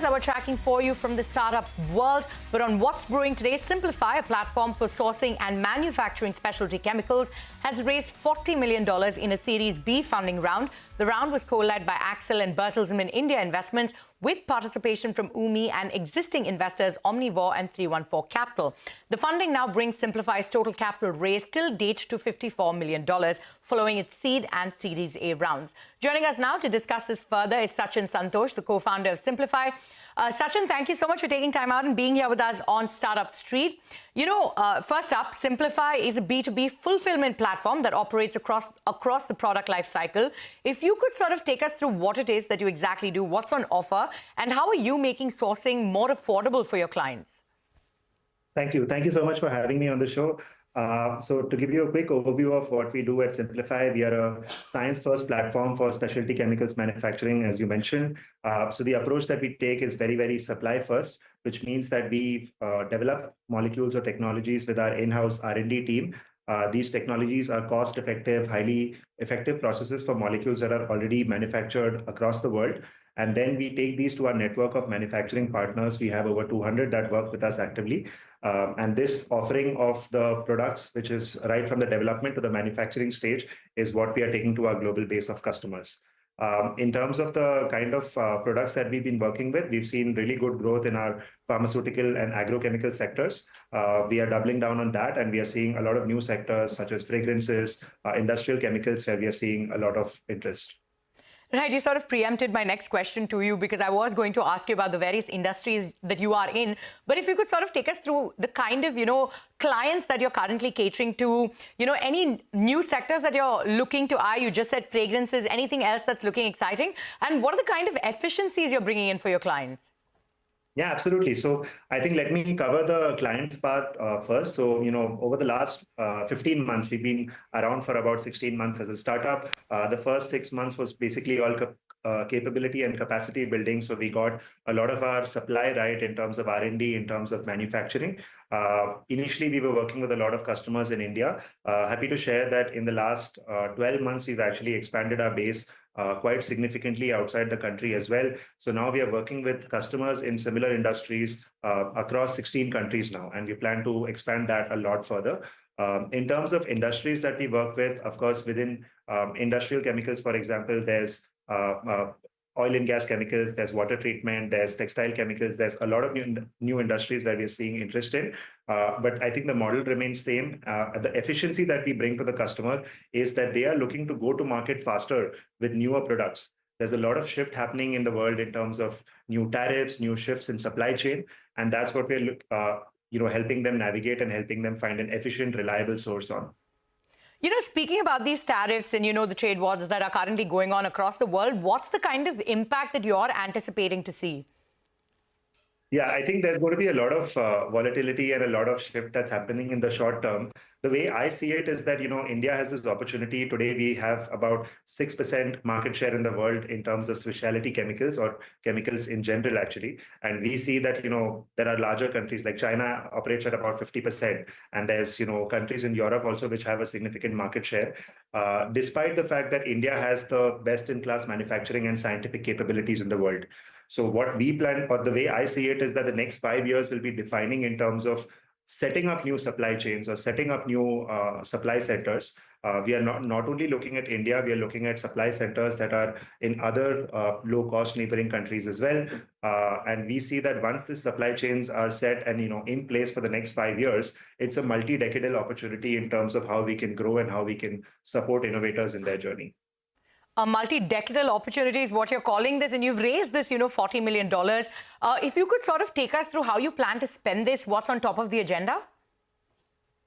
that we're tracking for you from the startup world. But on What's Brewing today, Scimplify, a platform for sourcing and manufacturing specialty chemicals, has raised $40 million in a Series B funding round. The round was co-led by Accel and Bertelsmann India Investments, with participation from UMI and existing investors Omnivore and 314 Capital. The funding now brings Scimplify's total capital raised till date to $54 million, following its seed and Series A rounds. Joining us now to discuss this further is Sachin Santhosh, the co-founder of Scimplify. Sachin, thank you so much for taking time out and being here with us on Startup Street. First up, Scimplify is a B2B fulfillment platform that operates across the product life cycle. If you could sort of take us through what it is that you exactly do, what's on offer, and how are you making sourcing more affordable for your clients? Thank you. Thank you so much for having me on the show. So to give you a quick overview of what we do at Scimplify, we are a science-first platform for specialty chemicals manufacturing, as you mentioned. So the approach that we take is very, very supply-first, which means that we develop molecules or technologies with our in-house R&D team. These technologies are cost-effective, highly effective processes for molecules that are already manufactured across the world. And then we take these to our network of manufacturing partners. We have over 200 that work with us actively. And this offering of the products, which is right from the development to the manufacturing stage, is what we are taking to our global base of customers. In terms of the kind of products that we've been working with, we've seen really good growth in our pharmaceutical and agrochemical sectors. We are doubling down on that, and we are seeing a lot of new sectors such as fragrances, industrial chemicals, where we are seeing a lot of interest. Right, you sort of preempted my next question to you, because I was going to ask you about the various industries that you are in. But if you could sort of take us through the kind of, clients that you're currently catering to, any new sectors that you're looking to eye. You just said fragrances, anything else that's looking exciting? And what are the kind of efficiencies you're bringing in for your clients? Yeah, absolutely. So I think let me cover the clients part first. So, over the last 15 months, we've been around for about 16 months as a startup. The first 6 months was basically all capability and capacity building. So we got a lot of our supply right in terms of R&D, in terms of manufacturing. Initially, we were working with a lot of customers in India. Happy to share that in the last 12 months, we've actually expanded our base quite significantly outside the country as well. So now we are working with customers in similar industries across 16 countries now, and we plan to expand that a lot further. In terms of industries that we work with, of course, within industrial chemicals, for example, there's oil and gas chemicals, there's water treatment, there's textile chemicals, there's a lot of new industries where we're seeing interest in. But I think the model remains same. The efficiency that we bring to the customer is that they are looking to go to market faster with newer products. There's a lot of shift happening in the world in terms of new tariffs, new shifts in supply chain, and that's what we're helping them navigate and helping them find an efficient, reliable source on. Speaking about these tariffs and, the trade wars that are currently going on across the world, what's the kind of impact that you're anticipating to see? Yeah, I think there's going to be a lot of volatility and a lot of shift that's happening in the short term. The way I see it is that, India has this opportunity. Today, we have about 6% market share in the world in terms of specialty chemicals, or chemicals in general, actually. And we see that, there are larger countries like China operates at about 50%. And there's, countries in Europe also which have a significant market share, despite the fact that India has the best-in-class manufacturing and scientific capabilities in the world. So what we plan, or the way I see it, is that the next 5 years will be defining in terms of setting up new supply chains or setting up new supply centers. We are not only looking at India, we are looking at supply centers that are in other low-cost neighboring countries as well. And we see that once the supply chains are set and in place for the next 5 years, it's a multi-decadal opportunity in terms of how we can grow and how we can support innovators in their journey. A multi-decadal opportunity is what you're calling this, and you've raised this, $40 million. If you could sort of take us through how you plan to spend this, what's on top of the agenda?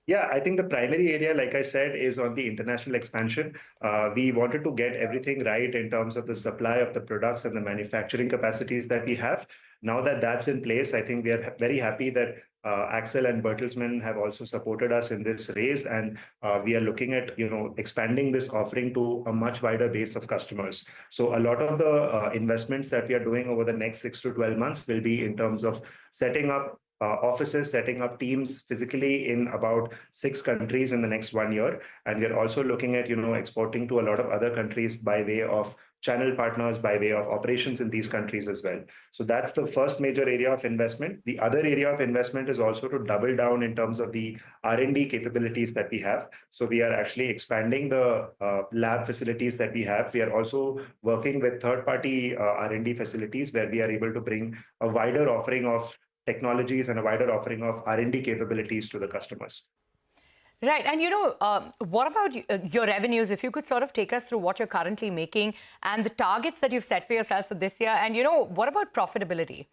Yeah, I think the primary area, like I said, is on the international expansion. We wanted to get everything right in terms of the supply of the products and the manufacturing capacities that we have. Now that that's in place, I think we are very happy that Accel and Bertelsmann have also supported us in this raise, and we are looking at expanding this offering to a much wider base of customers. So a lot of the investments that we are doing over the next 6 to 12 months will be in terms of setting up offices, setting up teams physically in about 6 countries in the next 1 year. And we're also looking at, exporting to a lot of other countries by way of channel partners, by way of operations in these countries as well. So that's the first major area of investment. The other area of investment is also to double down in terms of the R&D capabilities that we have. So we are actually expanding the lab facilities that we have. We are also working with third-party R&D facilities where we are able to bring a wider offering of technologies and a wider offering of R&D capabilities to the customers. Right. And, what about your revenues? If you could sort of take us through what you're currently making and the targets that you've set for yourself for this year. And, what about profitability?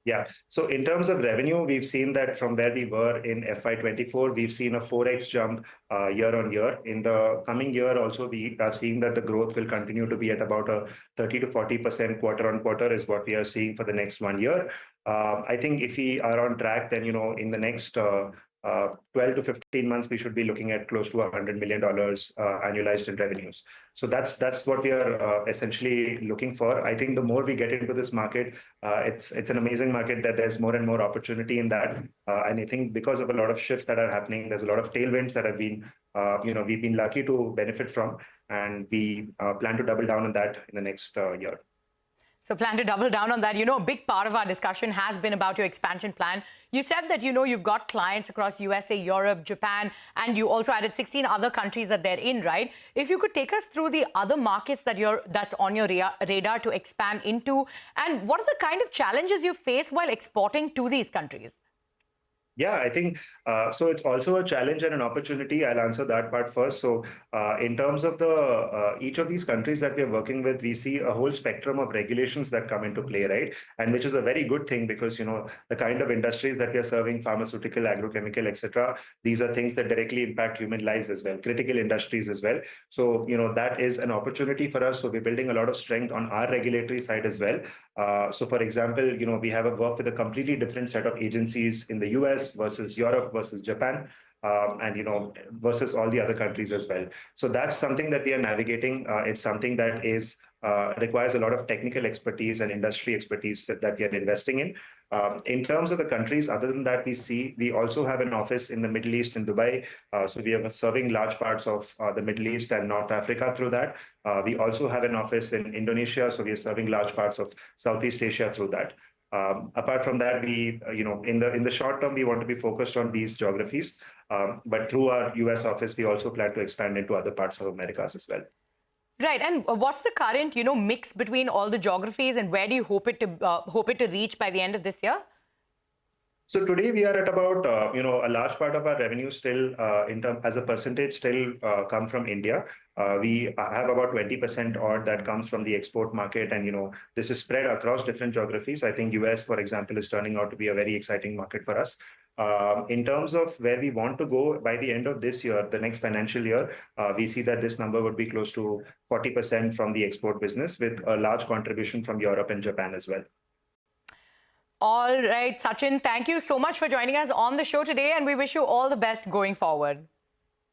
Yeah. So in terms of revenue, we've seen that from where we were in FY24, we've seen a 4x jump year on year. In the coming year also, we are seeing that the growth will continue to be at about a 30 to 40% quarter on quarter is what we are seeing for the next 1 year. I think if we are on track, then, in the next 12 to 15 months, we should be looking at close to $100 million annualized in revenues. So that's what we are essentially looking for. I think the more we get into this market, it's an amazing market that there's more and more opportunity in that. And I think because of a lot of shifts that are happening, there's a lot of tailwinds that have been, we've been lucky to benefit from, and we plan to double down on that in the next year. So plan to double down on that. A big part of our discussion has been about your expansion plan. You said that, you've got clients across USA, Europe, Japan, and you also added 16 other countries that they're in, right? If you could take us through the other markets that's on your radar to expand into, and what are the kind of challenges you face while exporting to these countries? Yeah, I think so. It's also a challenge and an opportunity. I'll answer that part first. So in terms of the each of these countries that we are working with, we see a whole spectrum of regulations that come into play, right? And which is a very good thing because, the kind of industries that we are serving, pharmaceutical, agrochemical, etc., these are things that directly impact human lives as well, critical industries as well. So, that is an opportunity for us. So we're building a lot of strength on our regulatory side as well. So for example, we have a work with a completely different set of agencies in the US versus Europe versus Japan, and versus all the other countries as well. So that's something that we are navigating. It's something that is requires a lot of technical expertise and industry expertise that we are investing in. In terms of the countries, other than that, we also have an office in the Middle East in Dubai. So we are serving large parts of the Middle East and North Africa through that. We also have an office in Indonesia. So we are serving large parts of Southeast Asia through that. Apart from that, we, in the short term, we want to be focused on these geographies. But through our US office, we also plan to expand into other parts of Americas as well. Right. And what's the current, mix between all the geographies, and where do you hope it to reach by the end of this year? So today we are at about, a large part of our revenue still, as a percentage, still come from India. We have about 20% odd that comes from the export market, and this is spread across different geographies. I think US, for example, is turning out to be a very exciting market for us. In terms of where we want to go by the end of this year, the next financial year, we see that this number would be close to 40% from the export business, with a large contribution from Europe and Japan as well. All right, Sachin, thank you so much for joining us on the show today, and we wish you all the best going forward.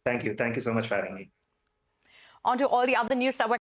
Thank you. Thank you so much for having me. On to all the other news that we're